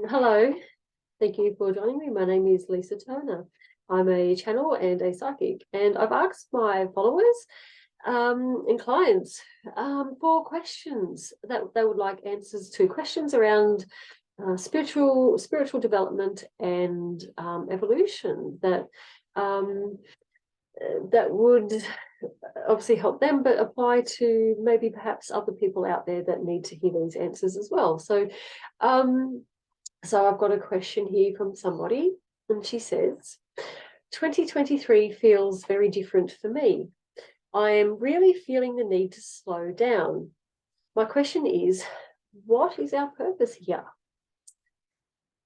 Hello, thank you for joining me. My name is Lisa Turner. I'm a channel and a psychic, and I've asked my followers and clients for questions that they would like answers to, questions around spiritual development and evolution um, that would obviously help them, but apply to maybe perhaps other people out there that need to hear these answers as well. Um, so I've got a question here from somebody, and she says, 2023 feels very different for me. I am really feeling the need to slow down. My question is, what is our purpose here?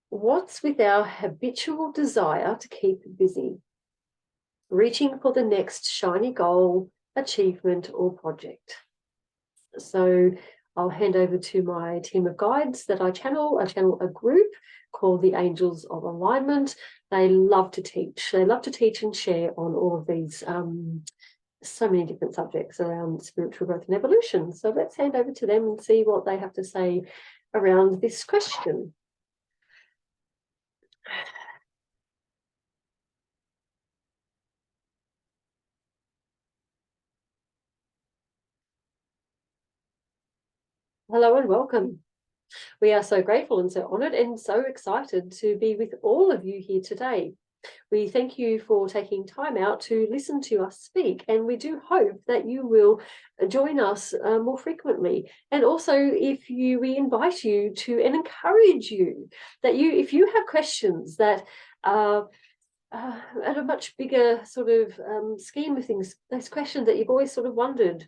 What's with our habitual desire to keep busy, reaching for the next shiny goal, achievement, or project? So I'll hand over to my team of guides that I channel. I channel a group called the Angels of Alignment. They love to teach. They love to teach and share on all of these so many different subjects around spiritual growth and evolution. So let's hand over to them and see what they have to say around this question. Hello and welcome. We are so grateful and so honoured and so excited to be with all of you here today. We thank you for taking time out to listen to us speak, and we do hope that you will join us more frequently. And also, we invite you to and encourage you that if you have questions that are at a much bigger sort of scheme of things, those questions that you've always sort of wanted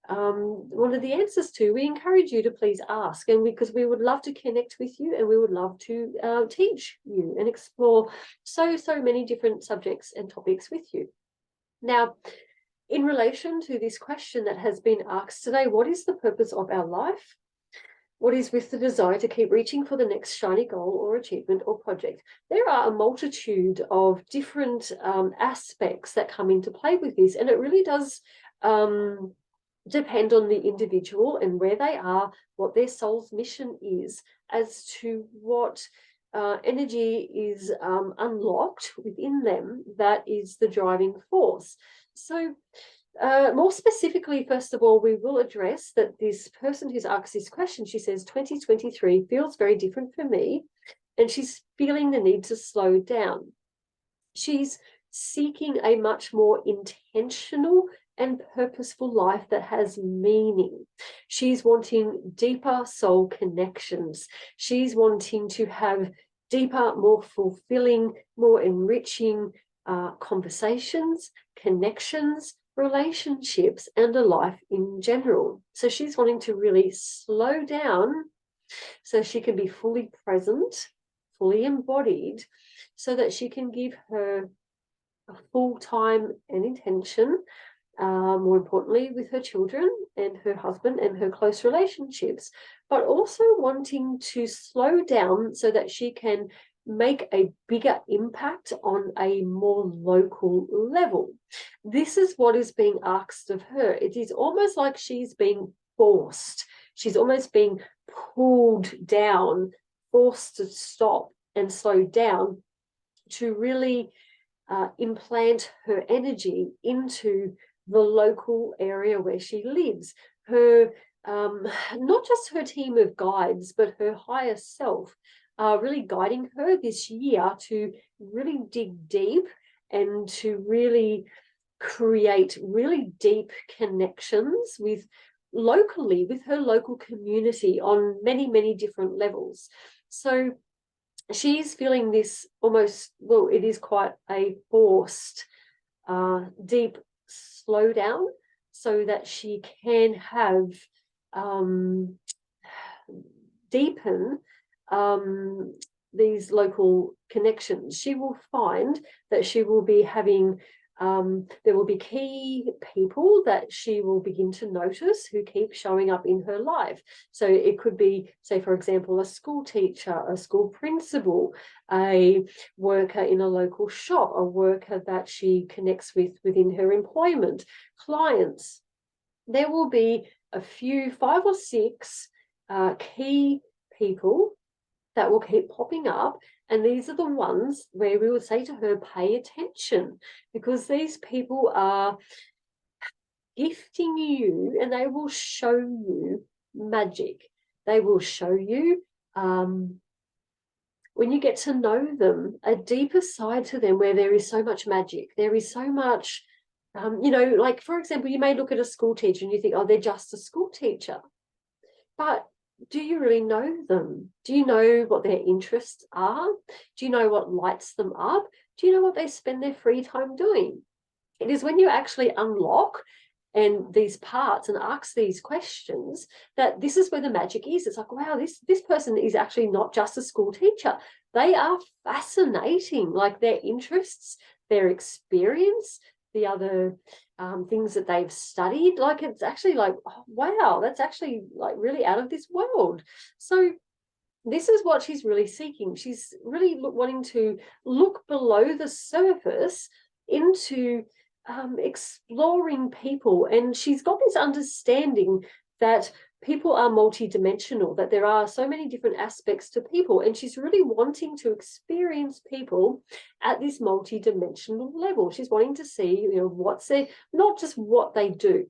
the answers to, we encourage you to please ask, and because we would love to connect with you, and we would love to teach you and explore so many different subjects and topics with you. Now, in relation to this question that has been asked today, what is the purpose of our life? What is with the desire to keep reaching for the next shiny goal or achievement or project? There are a multitude of different aspects that come into play with this, and it really does depend on the individual and where they are, what their soul's mission is, as to what energy is unlocked within them that is the driving force. So more specifically, first of all, we will address that this person who's asked this question, she says 2023 feels very different for me, and she's feeling the need to slow down. She's seeking a much more intentional and purposeful life that has meaning. She's wanting deeper soul connections. She's wanting to have deeper, more fulfilling, more enriching conversations, connections, relationships, and a life in general. So she's wanting to really slow down so she can be fully present, fully embodied, so that she can give her full time and intention, more importantly, with her children and her husband and her close relationships, but also wanting to slow down so that she can make a bigger impact on a more local level. This is what is being asked of her. It is almost like she's being forced. She's almost being pulled down, forced to stop and slow down to really implant her energy into the local area where she lives. Her not just her team of guides, but her higher self are really guiding her this year to really dig deep and to really create really deep connections with her local community on many different levels. So she's feeling this almost, well, it is quite a forced deep slowdown so that she can have deepen these local connections. She will find that she will be having there will be key people that she will begin to notice who keep showing up in her life. So it could be, say, for example, a school teacher, a school principal, a worker in a local shop, a worker that she connects with within her employment, clients. There will be a few, 5 or 6 key people that will keep popping up. And these are the ones where we would say to her, pay attention, because these people are gifting you and they will show you magic. They will show you, when you get to know them, a deeper side to them where there is so much magic. There is so much, like, for example, you may look at a school teacher and you think, oh, they're just a school teacher. But do you really know them? Do you know what their interests are? Do you know what lights them up? Do you know what they spend their free time doing? It is when you actually unlock and these parts and ask these questions that this is where the magic is. It's like, wow, this person is actually not just a school teacher. They are fascinating, like their interests, their experience, the other things that they've studied. Like, it's actually like, oh, wow, that's actually like really out of this world. So this is what she's really seeking. She's really wanting to look below the surface into exploring people. And she's got this understanding that people are multidimensional, that there are so many different aspects to people. And she's really wanting to experience people at this multidimensional level. She's wanting to see, what's their, not just what they do.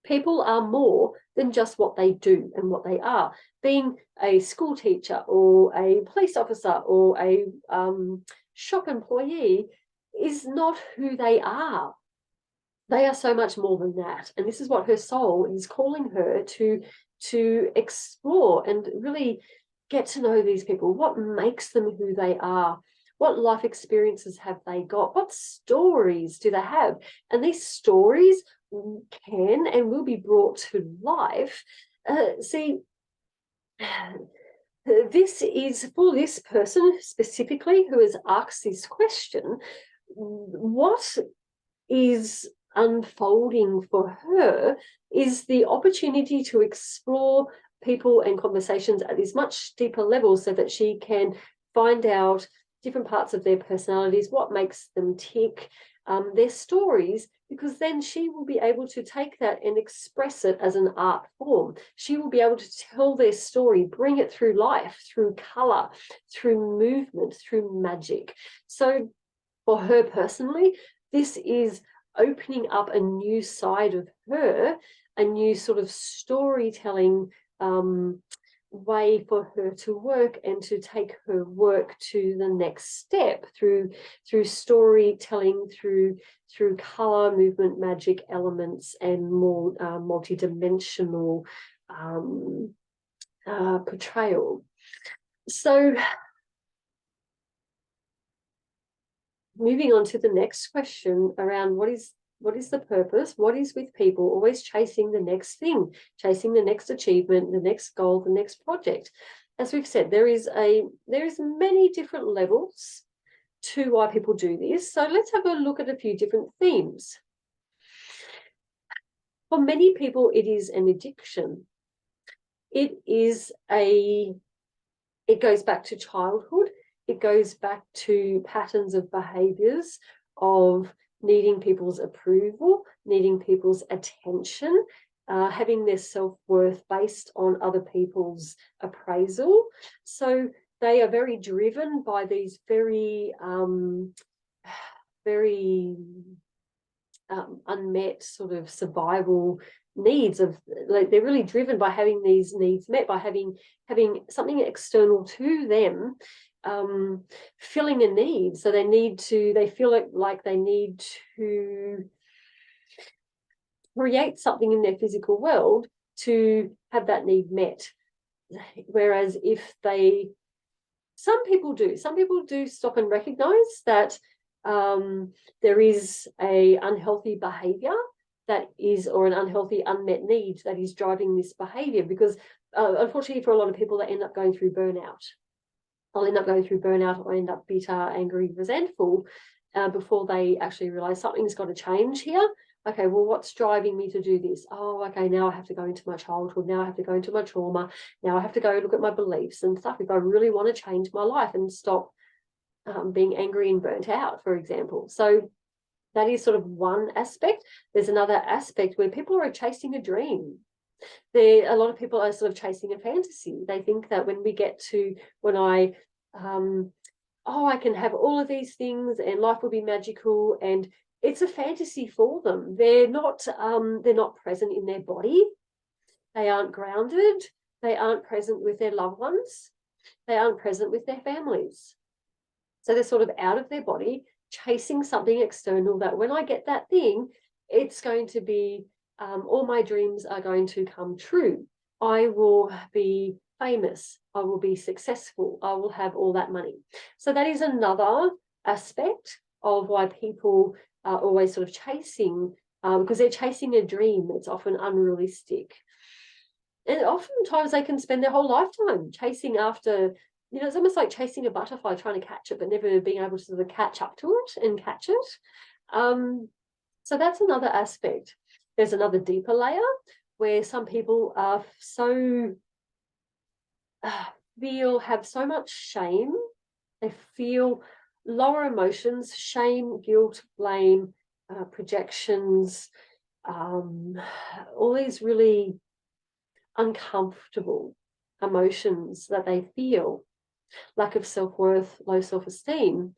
People are more than just what they do and what they are. Being a school teacher or a police officer or a shop employee is not who they are. They are so much more than that. And this is what her soul is calling her to explore and really get to know these people. What makes them who they are? What life experiences have they got? What stories do they have? And these stories can and will be brought to life. This is for this person specifically who has asked this question. What is unfolding for her is the opportunity to explore people and conversations at this much deeper level so that she can find out different parts of their personalities, what makes them tick, their stories, because then she will be able to take that and express it as an art form. She will be able to tell their story, bring it through life, through color, through movement, through magic. So for her personally, this is opening up a new side of her, a new sort of storytelling way for her to work and to take her work to the next step through storytelling, through color, movement, magic elements, and more multidimensional portrayal. So moving on to the next question around what is the purpose? What is with people always chasing the next thing, chasing the next achievement, the next goal, the next project? As we've said, there is many different levels to why people do this. So let's have a look at a few different themes. For many people, it is an addiction. It goes back to childhood. It goes back to patterns of behaviors of needing people's approval, needing people's attention, having their self-worth based on other people's appraisal. So they are very driven by these very unmet sort of survival needs of, like, they're really driven by having these needs met, by having something external to them filling a need. So they feel like they need to create something in their physical world to have that need met. Whereas some people do stop and recognize that there is a unhealthy behavior that is, or an unhealthy unmet need that is driving this behavior, because unfortunately for a lot of people, they end up going through burnout. I'll end up going through burnout or end up bitter, angry, resentful before they actually realize something's got to change here. Okay, well, what's driving me to do this? Oh, okay, now I have to go into my childhood. Now I have to go into my trauma. Now I have to go look at my beliefs and stuff if I really want to change my life and stop being angry and burnt out, for example. So that is sort of one aspect. There's another aspect where people are chasing a dream. A lot of people are sort of chasing a fantasy. They think that when I oh, I can have all of these things and life will be magical, and it's a fantasy for them. They're not present in their body. They aren't grounded. They aren't present with their loved ones. They aren't present with their families. So they're sort of out of their body, chasing something external that when I get that thing, it's going to be, all my dreams are going to come true. I will be famous. I will be successful. I will have all that money. So that is another aspect of why people are always sort of chasing, because they're chasing a dream that's often unrealistic. And oftentimes they can spend their whole lifetime chasing after, it's almost like chasing a butterfly, trying to catch it, but never being able to sort of catch up to it and catch it. So that's another aspect. There's another deeper layer where some people are have so much shame. They feel lower emotions, shame, guilt, blame, projections, all these really uncomfortable emotions that they feel, lack of self-worth, low self-esteem,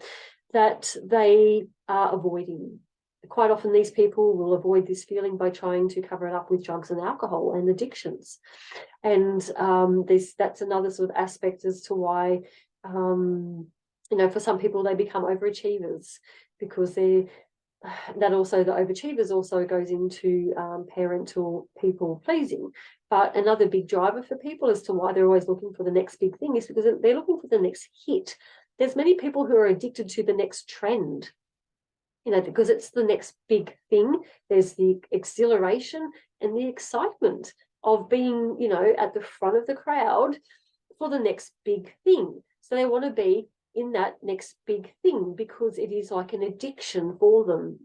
that they are avoiding. Quite often these people will avoid this feeling by trying to cover it up with drugs and alcohol and addictions. And that's another sort of aspect as to why, for some people they become overachievers, because that also, the overachievers also goes into parental people pleasing. But another big driver for people as to why they're always looking for the next big thing is because they're looking for the next hit. There's many people who are addicted to the next trend, because it's the next big thing. There's the exhilaration and the excitement of being, at the front of the crowd for the next big thing. So they want to be in that next big thing because it is like an addiction for them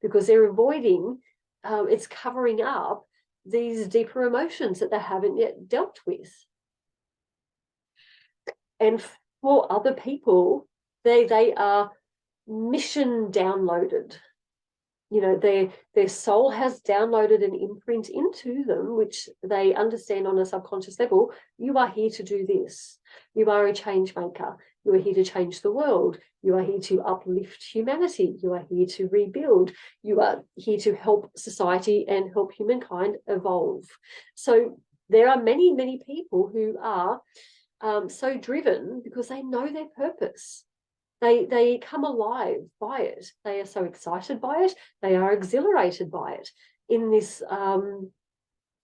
because they're avoiding, it's covering up these deeper emotions that they haven't yet dealt with. And for other people, they are mission downloaded. Their soul has downloaded an imprint into them, which they understand on a subconscious level. You are here to do this. You are a change maker. You are here to change the world. You are here to uplift humanity. You are here to rebuild. You are here to help society and help humankind evolve. So there are many, many people who are so driven because they know their purpose. They come alive by it. They are so excited by it. They are exhilarated by it. In this,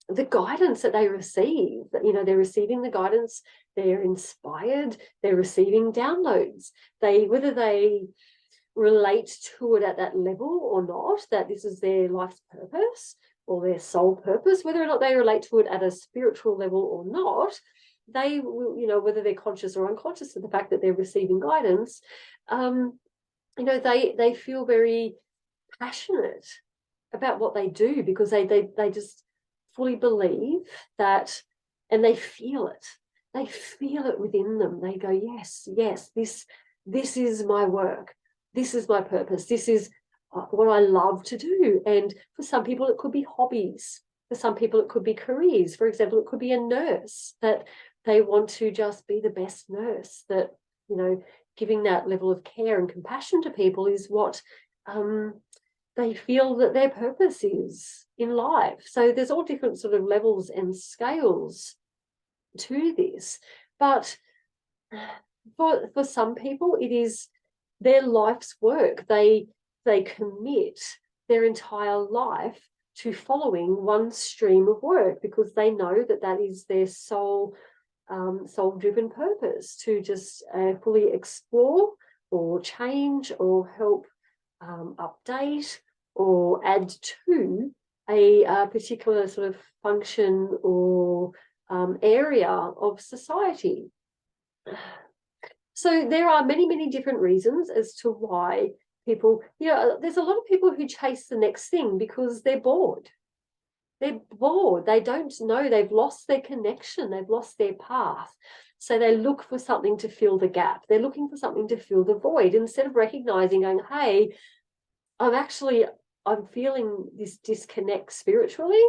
the guidance that they receive, they're receiving the guidance. They're inspired. They're receiving downloads. Whether they relate to it at that level or not, that this is their life's purpose or their soul purpose, whether or not they relate to it at a spiritual level or not, they will, whether they're conscious or unconscious of the fact that they're receiving guidance, they feel very passionate about what they do because they just fully believe that, and they feel it. They feel it within them. They go, yes, this is my work. This is my purpose. This is what I love to do. And for some people, it could be hobbies. For some people, it could be careers. For example, it could be a nurse that they want to just be the best nurse, that, giving that level of care and compassion to people is what they feel that their purpose is in life. So there's all different sort of levels and scales to this. But for some people, it is their life's work. They commit their entire life to following one stream of work because they know that is their soul-driven purpose, to just fully explore or change or help update or add to a particular sort of function or area of society. So there are many, many different reasons as to why people, there's a lot of people who chase the next thing because they're bored. They're bored. They don't know. They've lost their connection. They've lost their path. So they look for something to fill the gap. They're looking for something to fill the void instead of recognizing, going, hey, I'm feeling this disconnect spiritually,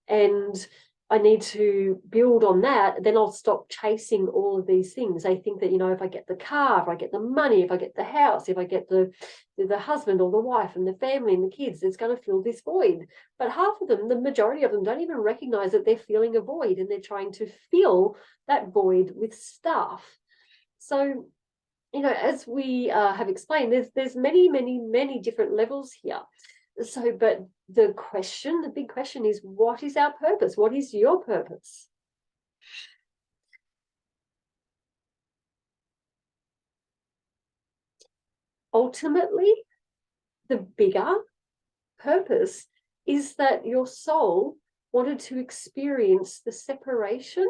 and I need to build on that, then I'll stop chasing all of these things. They think that, if I get the car, if I get the money, if I get the house, if I get the husband or the wife and the family and the kids, it's going to fill this void. But half of them, the majority of them, don't even recognize that they're feeling a void, and they're trying to fill that void with stuff. So, as we have explained, there's many different levels here. So, but the big question is, what is our purpose? What is your purpose? Ultimately, the bigger purpose is that your soul wanted to experience the separation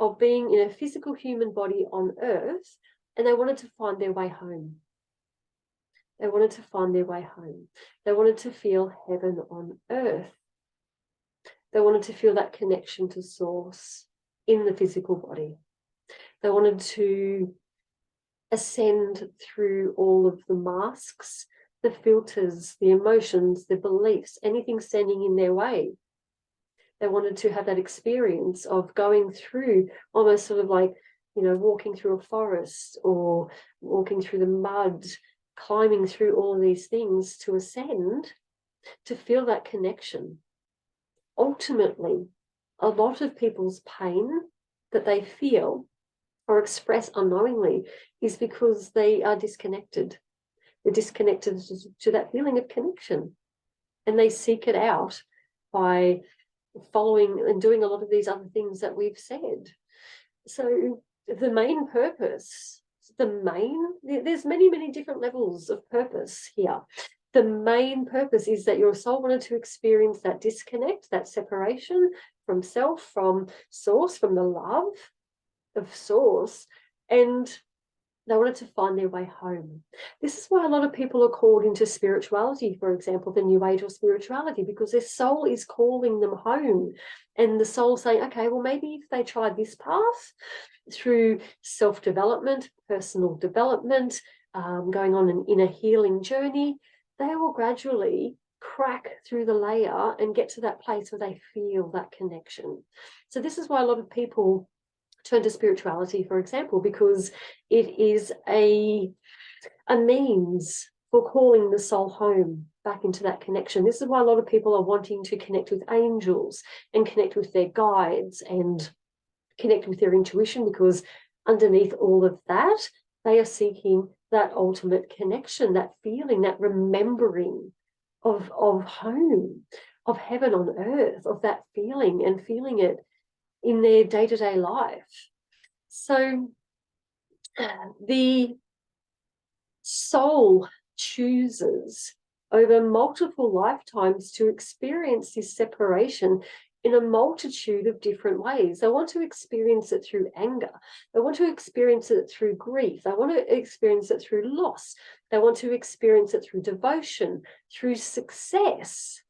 of being in a physical human body on earth, and they wanted to find their way home. They wanted to find their way home. They wanted to feel heaven on earth. They wanted to feel that connection to source in the physical body. They wanted to ascend through all of the masks, the filters, the emotions, the beliefs, anything standing in their way. They wanted to have that experience of going through, almost sort of like, walking through a forest or walking through the mud, climbing through all of these things to ascend, to feel that connection. Ultimately, a lot of people's pain that they feel or express unknowingly is because they are disconnected. They're disconnected to that feeling of connection, and they seek it out by following and doing a lot of these other things that we've said. So the main purpose, there's many different levels of purpose here. The main purpose is that your soul wanted to experience that disconnect, that separation from self, from source, from the love of source, and they wanted to find their way home. This is why a lot of people are called into spirituality, for example, the New Age or spirituality, because their soul is calling them home. And the soul saying, okay, well, maybe if they try this path through self-development, personal development, going on an inner healing journey, they will gradually crack through the layer and get to that place where they feel that connection. So this is why a lot of people turn to spirituality, for example, because it is a means for calling the soul home back into that connection. This is why a lot of people are wanting to connect with angels and connect with their guides and connect with their intuition, because underneath all of that, they are seeking that ultimate connection, that feeling, that remembering of home, of heaven on earth, of that feeling, and feeling it in their day-to-day life. So the soul chooses over multiple lifetimes to experience this separation in a multitude of different ways. They want to experience it through anger. They want to experience it through grief. They want to experience it through loss. They want to experience it through devotion, through success,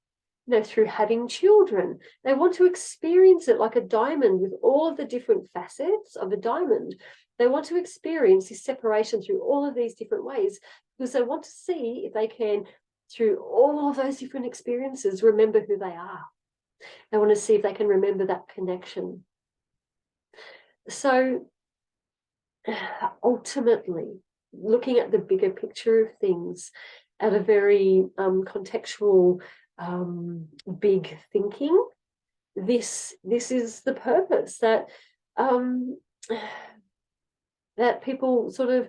through having children. They want to experience it like a diamond with all of the different facets of a diamond. They want to experience this separation through all of these different ways, because they want to see if they can, through all of those different experiences, remember who they are. They want to see if they can remember that connection. So ultimately, looking at the bigger picture of things at a very contextual, big thinking, this is the purpose that that people sort of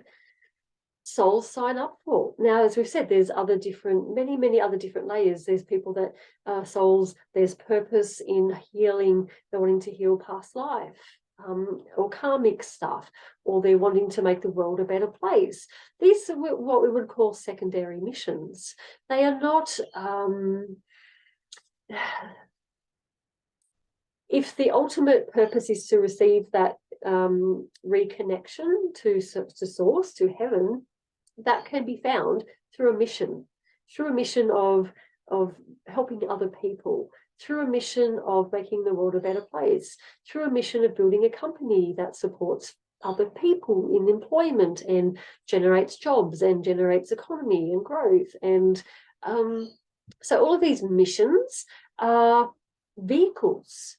souls sign up for. Now, as we've said, there's other different, many other different layers. There's people that souls, there's purpose in healing, they're wanting to heal past life, or karmic stuff, or they're wanting to make the world a better place. These are what we would call secondary missions. They are not, if the ultimate purpose is to receive that reconnection to source, to heaven, that can be found through a mission of helping other people, through a mission of making the world a better place, through a mission of building a company that supports other people in employment and generates jobs and generates economy and growth. And so all of these missions are vehicles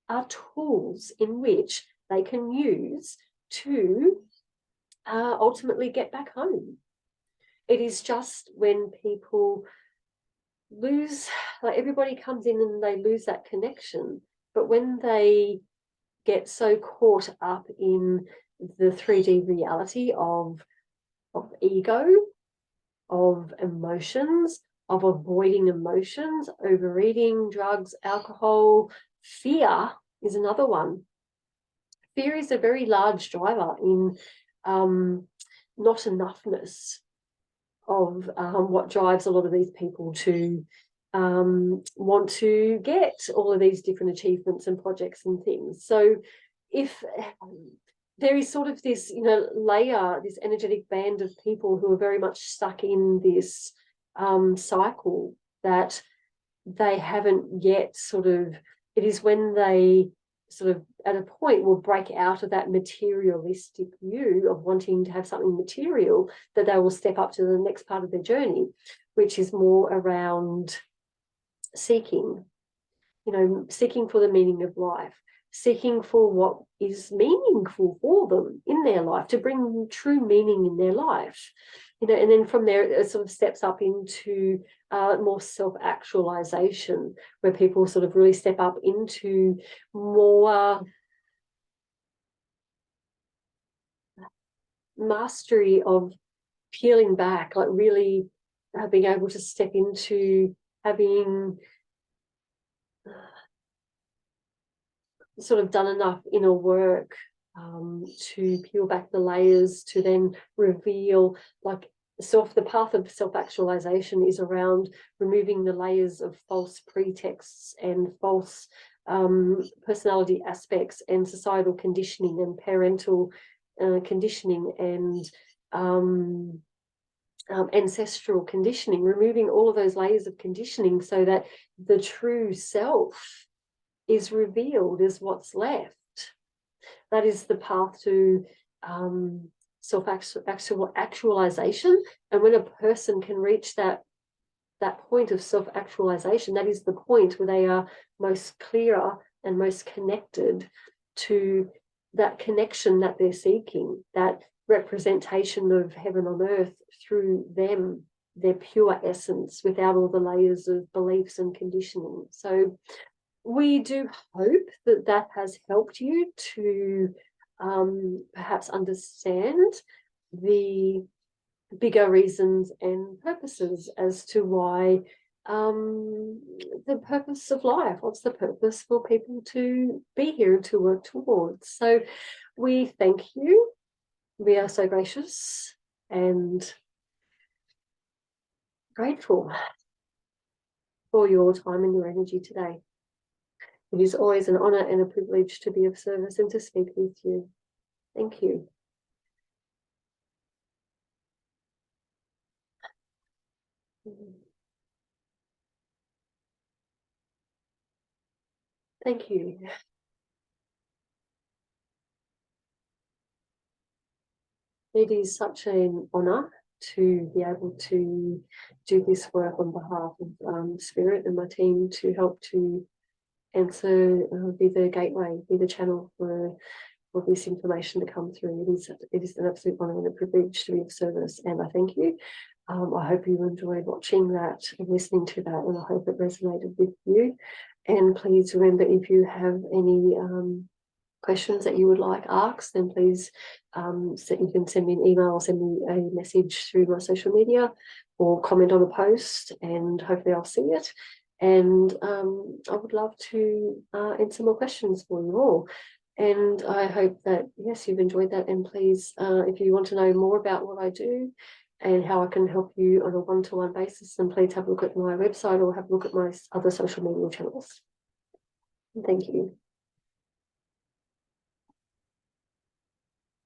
are tools in which they can use to ultimately get back home. It is just when people lose, like everybody comes in and they lose that connection, but when they get so caught up in the 3D reality of ego, of emotions, of avoiding emotions, overeating, drugs, alcohol, fear is another one. Fear is a very large driver in not enoughness of what drives a lot of these people to want to get all of these different achievements and projects and things. So if there is sort of this, layer, this energetic band of people who are very much stuck in this cycle that they haven't yet it is when they sort of at a point will break out of that materialistic view of wanting to have something material, that they will step up to the next part of their journey, which is more around seeking for the meaning of life, seeking for what is meaningful for them in their life, to bring true meaning in their life. And then from there it sort of steps up into more self-actualization, where people sort of really step up into more mastery of peeling back, like really being able to step into having sort of done enough inner work to peel back the layers, to then reveal, like, the path of self-actualization is around removing the layers of false pretexts and false personality aspects and societal conditioning and parental conditioning and ancestral conditioning, removing all of those layers of conditioning so that the true self is revealed as what's left. That is the path to self-actualization. And when a person can reach that point of self-actualization, that is the point where they are most clearer and most connected to that connection that they're seeking, that representation of heaven on earth through them, their pure essence, without all the layers of beliefs and conditioning. So we do hope that that has helped you to perhaps understand the bigger reasons and purposes as to why the purpose of life, what's the purpose for people to be here and to work towards. So we thank you. We are so gracious and grateful for your time and your energy today. It is always an honour and a privilege to be of service and to speak with you. Thank you. Thank you. It is such an honour to be able to do this work on behalf of Spirit and my team, to help to answer, be the gateway, be the channel for this information to come through. It is an absolute honour and a privilege to be of service, and I thank you. I hope you enjoyed watching that and listening to that, and I hope it resonated with you. And please remember, if you have any questions that you would like asked, then please you can send me an email or send me a message through my social media or comment on a post, and hopefully I'll see it. And I would love to answer more questions for you all. And I hope that, yes, you've enjoyed that. And please, if you want to know more about what I do and how I can help you on a one-to-one basis, then please have a look at my website or have a look at my other social media channels. Thank you.